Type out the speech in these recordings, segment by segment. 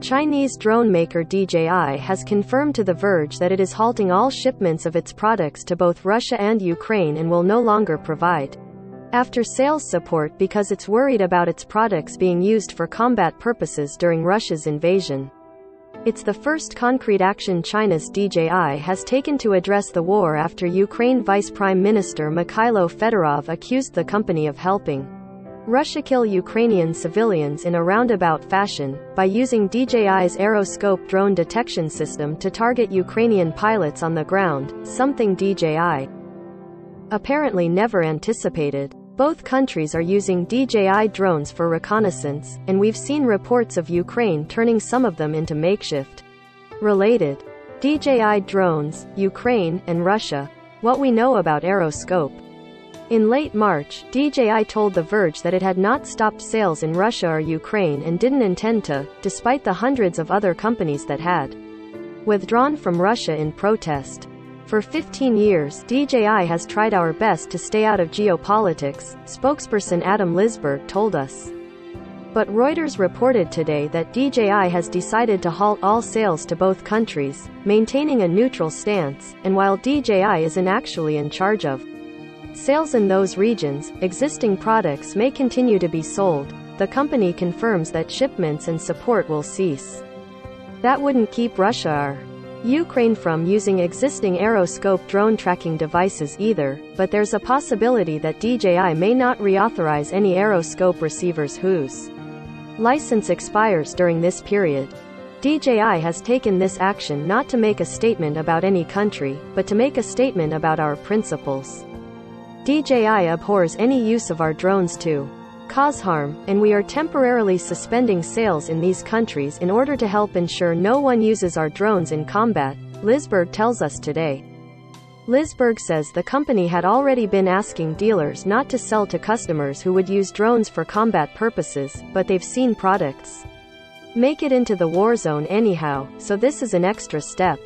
Chinese drone maker DJI has confirmed to The Verge that it is halting all shipments of its products to both Russia and Ukraine and will no longer provide after sales support because it's worried about its products being used for combat purposes during Russia's invasion. It's the first concrete action China's DJI has taken to address the war after Ukraine Vice Prime Minister Mikhailo Fedorov accused the company of helping Russia kill Ukrainian civilians in a roundabout fashion, by using DJI's Aeroscope drone detection system to target Ukrainian pilots on the ground, something DJI apparently never anticipated. Both countries are using DJI drones for reconnaissance, and we've seen reports of Ukraine turning some of them into makeshift related DJI drones, Ukraine, and Russia. What we know about Aeroscope. In late March, DJI told The Verge that it had not stopped sales in Russia or Ukraine and didn't intend to, despite the hundreds of other companies that had withdrawn from Russia in protest. For 15 years, DJI has tried our best to stay out of geopolitics, spokesperson Adam Lisberg told us. But Reuters reported today that DJI has decided to halt all sales to both countries, maintaining a neutral stance, and while DJI isn't actually in charge of sales in those regions, existing products may continue to be sold. The company confirms that shipments and support will cease. That wouldn't keep Russia or Ukraine from using existing Aeroscope drone tracking devices either, but there's a possibility that DJI may not reauthorize any Aeroscope receivers whose license expires during this period. DJI has taken this action not to make a statement about any country, but to make a statement about our principles. DJI abhors any use of our drones to cause harm, and we are temporarily suspending sales in these countries in order to help ensure no one uses our drones in combat, Lisberg tells us today. Lisberg says the company had already been asking dealers not to sell to customers who would use drones for combat purposes, but they've seen products make it into the war zone anyhow, so this is an extra step.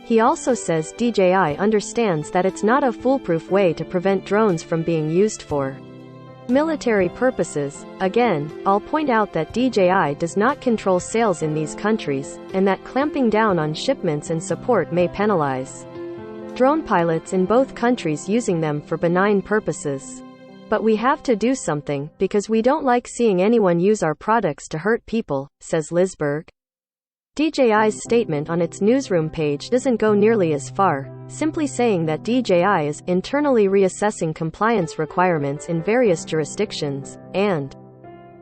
He also says DJI understands that it's not a foolproof way to prevent drones from being used for military purposes. Again, I'll point out that DJI does not control sales in these countries, and that clamping down on shipments and support may penalize drone pilots in both countries using them for benign purposes. But we have to do something, because we don't like seeing anyone use our products to hurt people, says Lisberg. DJI's statement on its newsroom page doesn't go nearly as far, simply saying that DJI is internally reassessing compliance requirements in various jurisdictions, and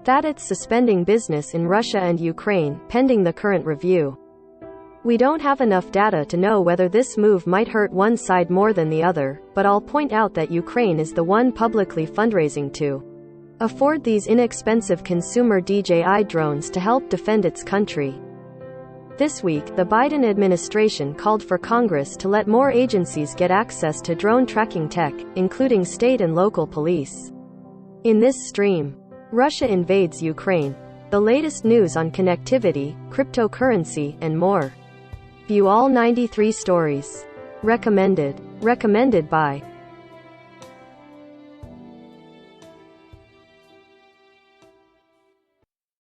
that it's suspending business in Russia and Ukraine, pending the current review. We don't have enough data to know whether this move might hurt one side more than the other, but I'll point out that Ukraine is the one publicly fundraising to afford these inexpensive consumer DJI drones to help defend its country. This week, the Biden administration called for Congress to let more agencies get access to drone tracking tech, including state and local police. In this stream, Russia invades Ukraine. The latest news on connectivity, cryptocurrency, and more. View all 93 stories. Recommended by